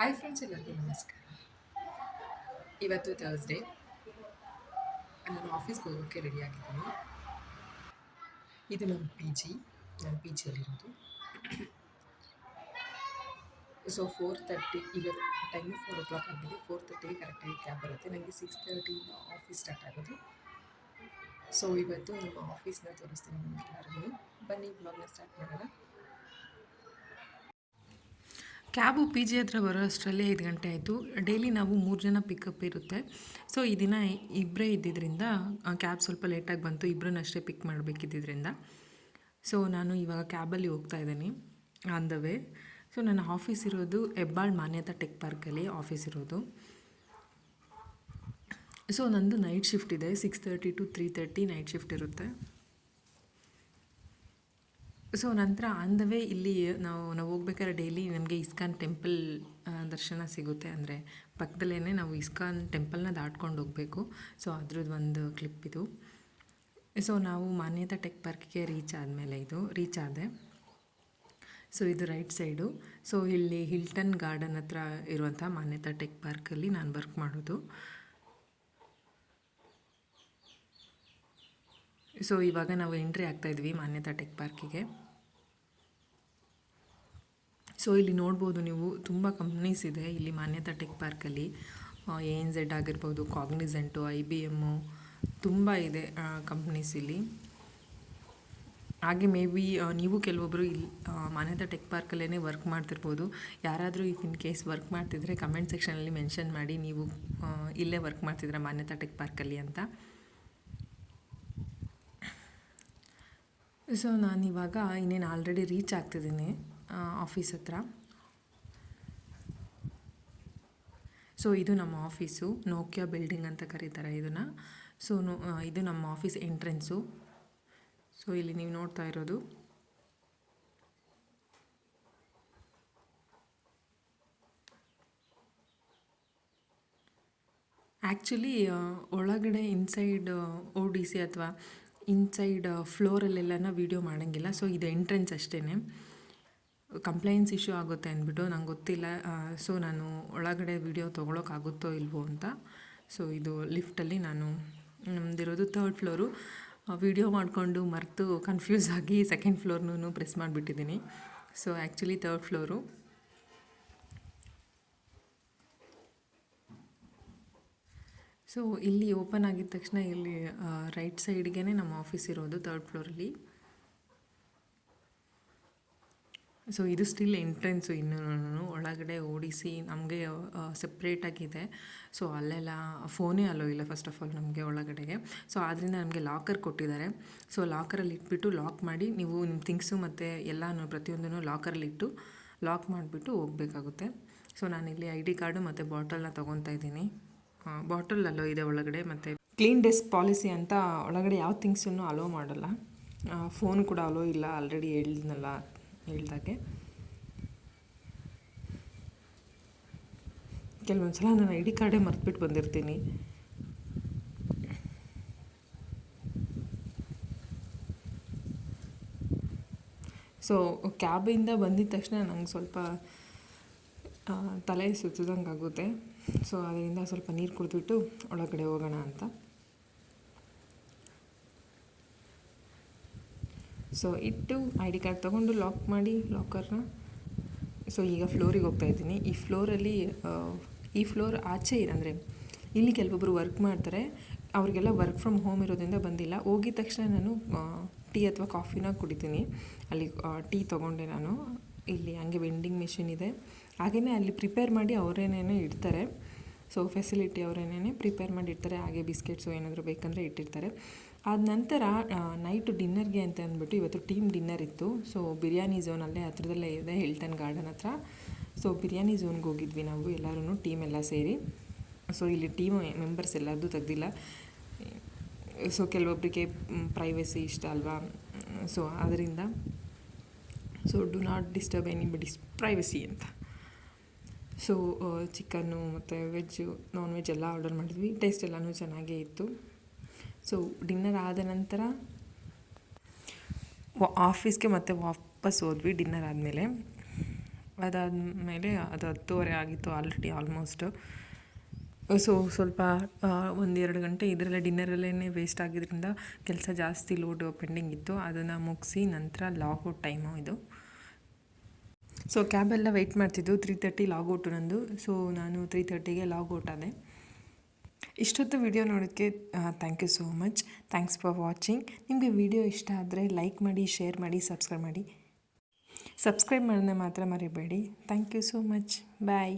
Hi friends, ಎಲ್ಲರಿಗೂ ನಮಸ್ಕಾರ. ಇವತ್ತು ಥರ್ಸ್ಡೇ. ನಾನು ಆಫೀಸ್ಗೆ ಹೋಗೋಕ್ಕೆ ರೆಡಿ ಆಗಿದ್ದೀನಿ. ಇದು ನಮ್ಮ ಪಿ ಜಿ. ನಾನು ಪಿ ಜಿಯಲ್ಲಿರೋದು. ಸೊ 4:30 ಈಗ ಟೈಮು 4 ಆಗಿದೆ. 4:30ಗೆ ಕರೆಕ್ಟಾಗಿ ಕ್ಯಾಬ್ ಬರುತ್ತೆ. ನನಗೆ 6:30 ಆಫೀಸ್ ಸ್ಟಾರ್ಟ್ ಆಗೋದು. ಸೊ ಇವತ್ತು ನಮ್ಮ ಆಫೀಸ್ನ ತೋರಿಸ್ತೀನಿ ನಿಮಗೆಲ್ಲರಿಗೂ. ಬನ್ನಿ ಬ್ಲಾಗ್ನ ಸ್ಟಾರ್ಟ್ ಮಾಡೋಣ. ಕ್ಯಾಬು ಪಿ ಜಿ ಹತ್ರ ಬರೋ ಅಷ್ಟರಲ್ಲಿ 5 ಗಂಟೆ ಆಯಿತು. ಡೈಲಿ ನಾವು 3 ಜನ ಪಿಕಪ್ ಇರುತ್ತೆ. ಸೊ ಈ ದಿನ ಇಬ್ಬರೇ ಇದ್ದಿದ್ದರಿಂದ ಕ್ಯಾಬ್ ಸ್ವಲ್ಪ ಲೇಟಾಗಿ ಬಂತು. ಇಬ್ಬರನ್ನಷ್ಟೇ ಪಿಕ್ ಮಾಡಬೇಕಿದ್ದರಿಂದ ಸೊ ನಾನು ಇವಾಗ ಕ್ಯಾಬಲ್ಲಿ ಹೋಗ್ತಾ ಇದ್ದೀನಿ ಆನ್ ದ ವೇ. ಸೊ ನನ್ನ ಆಫೀಸ್ ಇರೋದು ಹೆಬ್ಬಾಳ್ ಮಾನ್ಯತಾ ಟೆಕ್ ಪಾರ್ಕಲ್ಲಿ ಆಫೀಸ್ ಇರೋದು. ಸೊ ನಂದು ನೈಟ್ ಶಿಫ್ಟ್ ಇದೆ. 6:30 to 3:30 ನೈಟ್ ಶಿಫ್ಟ್ ಇರುತ್ತೆ. ಸೊ ನಂತರ ಆನ್ ದ ವೇ ಇಲ್ಲಿ ನಾವು ಹೋಗ್ಬೇಕಾದ್ರೆ ಡೈಲಿ ನಮಗೆ ಇಸ್ಕಾನ್ ಟೆಂಪಲ್ ದರ್ಶನ ಸಿಗುತ್ತೆ. ಅಂದರೆ ಪಕ್ಕದಲ್ಲೇ ನಾವು ಇಸ್ಕಾನ್ ಟೆಂಪಲ್ನ ದಾಟ್ಕೊಂಡು ಹೋಗಬೇಕು. ಸೊ ಅದ್ರದ್ದು ಒಂದು ಕ್ಲಿಪ್ ಇದು. ಸೊ ನಾವು ಮಾನ್ಯತಾ ಟೆಕ್ ಪಾರ್ಕಿಗೆ ರೀಚ್ ಆದೆ. ಸೊ ಇದು ರೈಟ್ ಸೈಡು. ಸೊ ಇಲ್ಲಿ ಹಿಲ್ಟನ್ ಗಾರ್ಡನ್ ಹತ್ರ ಇರುವಂಥ ಮಾನ್ಯತಾ ಟೆಕ್ ಪಾರ್ಕಲ್ಲಿ ನಾನು ವರ್ಕ್ ಮಾಡೋದು. ಸೊ ಇವಾಗ ನಾವು ಎಂಟ್ರಿ ಆಗ್ತಾಯಿದ್ವಿ ಮಾನ್ಯತಾ ಟೆಕ್ ಪಾರ್ಕಿಗೆ. ಸೊ ಇಲ್ಲಿ ನೋಡ್ಬೋದು ನೀವು, ತುಂಬ ಕಂಪ್ನೀಸ್ ಇದೆ ಇಲ್ಲಿ ಮಾನ್ಯತಾ ಟೆಕ್ ಪಾರ್ಕಲ್ಲಿ. ANZ ಆಗಿರ್ಬೋದು, ಕಾಗ್ನಿಸೆಂಟು, IBM, ತುಂಬ ಇದೆ ಕಂಪ್ನೀಸ್ ಇಲ್ಲಿ. ಹಾಗೆ ಮೇ ಬಿ ನೀವು ಕೆಲವೊಬ್ಬರು ಇಲ್ಲಿ ಮಾನ್ಯತಾ ಟೆಕ್ ಪಾರ್ಕಲ್ಲೇ ವರ್ಕ್ ಮಾಡ್ತಿರ್ಬೋದು. ಯಾರಾದರೂ ಇನ್ ಕೇಸ್ ವರ್ಕ್ ಮಾಡ್ತಿದ್ರೆ ಕಮೆಂಟ್ ಸೆಕ್ಷನಲ್ಲಿ ಮೆನ್ಷನ್ ಮಾಡಿ, ನೀವು ಇಲ್ಲೇ ವರ್ಕ್ ಮಾಡ್ತಿದ್ದೀರಾ ಮಾನ್ಯತಾ ಟೆಕ್ ಪಾರ್ಕಲ್ಲಿ ಅಂತ. ಸೊ ನಾನಿವಾಗ ಇನ್ನೇನು ಆಲ್ರೆಡಿ ರೀಚ್ ಆಗ್ತಿದ್ದೀನಿ ಆಫೀಸ್ ಹತ್ರ. ಸೊ ಇದು ನಮ್ಮ ಆಫೀಸು, ನೋಕಿಯಾ ಬಿಲ್ಡಿಂಗ್ ಅಂತ ಕರೀತಾರೆ ಇದನ್ನು. ಸೊ ಇದು ನಮ್ಮ ಆಫೀಸ್ ಎಂಟ್ರೆನ್ಸು. ಸೊ ಇಲ್ಲಿ ನೀವು ನೋಡ್ತಾ ಇರೋದು ಆ್ಯಕ್ಚುಲಿ ಒಳಗಡೆ ಇನ್ಸೈಡ್ ODC ಅಥವಾ ಇನ್ಸೈಡ್ ಫ್ಲೋರಲ್ಲೆಲ್ಲ ವೀಡಿಯೋ ಮಾಡೋಂಗಿಲ್ಲ. ಸೊ ಇದು ಎಂಟ್ರೆನ್ಸ್ ಅಷ್ಟೇ. ಕಂಪ್ಲೇಂಟ್ಸ್ ಇಶ್ಯೂ ಆಗುತ್ತೆ ಅಂದ್ಬಿಟ್ಟು ನಂಗೆ ಗೊತ್ತಿಲ್ಲ. ಸೊ ನಾನು ಒಳಗಡೆ ವೀಡಿಯೋ ತೊಗೊಳೋಕ್ಕಾಗುತ್ತೋ ಇಲ್ವೋ ಅಂತ. ಸೊ ಇದು ಲಿಫ್ಟಲ್ಲಿ ನಮ್ಮದಿರೋದು 3rd ಫ್ಲೋರು. ವೀಡಿಯೋ ಮಾಡಿಕೊಂಡು ಮರೆತು ಕನ್ಫ್ಯೂಸ್ ಆಗಿ 2nd ಫ್ಲೋರ್ನೂ ಪ್ರೆಸ್ ಮಾಡಿಬಿಟ್ಟಿದ್ದೀನಿ. So actually 3rd floor. So ಇಲ್ಲಿ ಓಪನ್ ಆಗಿದ ತಕ್ಷಣ ಇಲ್ಲಿ ರೈಟ್ ಸೈಡ್ಗೆ ನಮ್ಮ ಆಫೀಸ್ ಇರೋದು 3rd ಫ್ಲೋರಲ್ಲಿ. ಸೊ ಇದು ಸ್ಟಿಲ್ ಎಂಟ್ರೆನ್ಸು. ಇನ್ನೂ ಒಳಗಡೆ ODC ನಮಗೆ ಸಪ್ರೇಟಾಗಿದೆ. ಸೊ ಅಲ್ಲೆಲ್ಲ ಫೋನೇ ಅಲೋ ಇಲ್ಲ ಫಸ್ಟ್ ಆಫ್ ಆಲ್ ನಮಗೆ ಒಳಗಡೆಗೆ. ಸೊ ಆದ್ದರಿಂದ ನಮಗೆ ಲಾಕರ್ ಕೊಟ್ಟಿದ್ದಾರೆ. ಸೊ ಲಾಕರಲ್ಲಿ ಇಟ್ಬಿಟ್ಟು ಲಾಕ್ ಮಾಡಿ ನೀವು ನಿಮ್ಮ ಥಿಂಗ್ಸು ಮತ್ತು ಎಲ್ಲನೂ ಪ್ರತಿಯೊಂದನ್ನು ಲಾಕರಲ್ಲಿ ಇಟ್ಟು ಲಾಕ್ ಮಾಡಿಬಿಟ್ಟು ಹೋಗಬೇಕಾಗುತ್ತೆ. ಸೊ ನಾನಿಲ್ಲಿ ID ಕಾರ್ಡು ಮತ್ತು ಬಾಟಲ್ನ ತೊಗೊತಾ ಇದ್ದೀನಿ. ಬಾಟಲ್ ಅಲೋ ಇದೆ ಒಳಗಡೆ. ಮತ್ತು ಕ್ಲೀನ್ ಡೆಸ್ಕ್ ಪಾಲಿಸಿ ಅಂತ ಒಳಗಡೆ ಯಾವ ಥಿಂಗ್ಸನ್ನು ಅಲೋ ಮಾಡಲ್ಲ. ಫೋನ್ ಕೂಡ ಅಲೋ ಇಲ್ಲ, ಆಲ್ರೆಡಿ ಹೇಳ್ದಾಗೆ. ಕೆಲವೊಂದು ಸಲ ನಾನು ID ಕಾರ್ಡೇ ಮರೆತುಬಿಟ್ಟು ಬಂದಿರ್ತೀನಿ. ಸೊ ಕ್ಯಾಬಿಂದ ಬಂದಿದ ತಕ್ಷಣ ನಂಗೆ ಸ್ವಲ್ಪ ತಲೆ ಸುತ್ತಿದಂಗೆ ಆಗುತ್ತೆ. ಸೊ ಅದರಿಂದ ಸ್ವಲ್ಪ ನೀರು ಕುಡಿದ್ಬಿಟ್ಟು ಒಳಗಡೆ ಹೋಗೋಣ ಅಂತ. ಸೊ ಇಟ್ಟು ID ಕಾರ್ಡ್ ತೊಗೊಂಡು ಲಾಕ್ ಮಾಡಿ ಲಾಕರ್ನ. ಸೊ ಈಗ ಫ್ಲೋರಿಗೆ ಹೋಗ್ತಾಯಿದ್ದೀನಿ. ಈ ಫ್ಲೋರ್ ಆಚೆ ಅಂದರೆ ಇಲ್ಲಿ ಕೆಲವೊಬ್ಬರು ವರ್ಕ್ ಮಾಡ್ತಾರೆ. ಅವ್ರಿಗೆಲ್ಲ ವರ್ಕ್ ಫ್ರಮ್ ಹೋಮ್ ಇರೋದ್ರಿಂದ ಬಂದಿಲ್ಲ. ಹೋಗಿದ ತಕ್ಷಣ ನಾನು ಟೀ ಅಥವಾ ಕಾಫಿನ ಕುಡಿತೀನಿ. ಅಲ್ಲಿ ಟೀ ತೊಗೊಂಡೆ ನಾನು. ಇಲ್ಲಿ ಹಂಗೆ ವೆಂಡಿಂಗ್ ಮಿಷಿನ್ ಇದೆ. ಹಾಗೆಯೇ ಅಲ್ಲಿ ಪ್ರಿಪೇರ್ ಮಾಡಿ ಅವರೇನೇ ಇಡ್ತಾರೆ. ಸೊ ಫೆಸಿಲಿಟಿ ಅವರೇನೇ ಪ್ರಿಪೇರ್ ಮಾಡಿ ಇಡ್ತಾರೆ. ಹಾಗೆ ಬಿಸ್ಕೆಟ್ಸು ಏನಾದರೂ ಬೇಕಂದರೆ ಇಟ್ಟಿರ್ತಾರೆ. ಆದ ನಂತರ ನೈಟು ಡಿನ್ನರ್ಗೆ ಅಂತ ಅಂದ್ಬಿಟ್ಟು ಇವತ್ತು ಟೀಮ್ ಡಿನ್ನರ್ ಇತ್ತು. ಸೊ ಬಿರಿಯಾನಿ ಝೋನಲ್ಲೇ ಹತ್ರದಲ್ಲೇ ಇದೆ, ಹಿಲ್ಟನ್ ಗಾರ್ಡನ್ ಹತ್ರ. ಸೊ ಬಿರಿಯಾನಿ ಝೋನ್ಗೆ ಹೋಗಿದ್ವಿ ನಾವು ಎಲ್ಲರೂ, ಟೀಮ್ ಎಲ್ಲ ಸೇರಿ. ಸೊ ಇಲ್ಲಿ ಟೀಮ್ ಮೆಂಬರ್ಸ್ ಎಲ್ಲರದ್ದು ತೆಗ್ದಿಲ್ಲ. ಸೊ ಕೆಲವೊಬ್ಬರಿಗೆ ಪ್ರೈವಸಿ ಇಷ್ಟ ಅಲ್ವಾ. ಸೊ ಅದರಿಂದ do not disturb anybody's privacy ಅಂತ. ಸೊ ಚಿಕನ್ನು ಮತ್ತು ವೆಜ್ಜು, ನಾನ್ ವೆಜ್ ಎಲ್ಲ ಆರ್ಡರ್ ಮಾಡಿದ್ವಿ. ಟೇಸ್ಟ್ ಎಲ್ಲನೂ ಚೆನ್ನಾಗೇ ಇತ್ತು. ಸೊ ಡಿನ್ನರ್ ಆದ ನಂತರ ಆಫೀಸ್ಗೆ ಮತ್ತೆ ವಾಪಸ್ ಹೋದ್ವಿ ಡಿನ್ನರ್ ಆದಮೇಲೆ. ಅದಾದಮೇಲೆ ಅದು 10:30 ಆಗಿತ್ತು ಆಲ್ರೆಡಿ ಆಲ್ಮೋಸ್ಟು. ಸೊ ಸ್ವಲ್ಪ 1-2 ಗಂಟೆ ಇದರಲ್ಲೇ ಡಿನ್ನರಲ್ಲೇ ವೇಸ್ಟ್ ಆಗಿದ್ದರಿಂದ ಕೆಲಸ ಜಾಸ್ತಿ ಲೋಡು ಪೆಂಡಿಂಗ್ ಇತ್ತು. ಅದನ್ನು ಮುಗಿಸಿ ನಂತರ ಲಾಗೌಟ್ ಟೈಮು ಇದು. ಸೊ ಕ್ಯಾಬೆಲ್ಲ ವೆಯ್ಟ್ ಮಾಡ್ತಿದ್ದು 3:30 ಲಾಗೌಟು ನಂದು. ಸೊ ನಾನು 3:30ಗೆ ಲಾಗೌಟ್ ಆದೆ. ಇಷ್ಟೊತ್ತು ವಿಡಿಯೋ ನೋಡೋಕ್ಕೆ thank you so much. Thanks for watching. ನಿಮಗೆ ವಿಡಿಯೋ ಇಷ್ಟ ಆದರೆ ಲೈಕ್ ಮಾಡಿ, ಶೇರ್ ಮಾಡಿ, ಸಬ್ಸ್ಕ್ರೈಬ್ ಮಾಡಿ. ಸಬ್ಸ್ಕ್ರೈಬ್ ಮಾಡೋದನ್ನ ಮಾತ್ರ ಮರಿಬೇಡಿ. Thank you so much. Bye.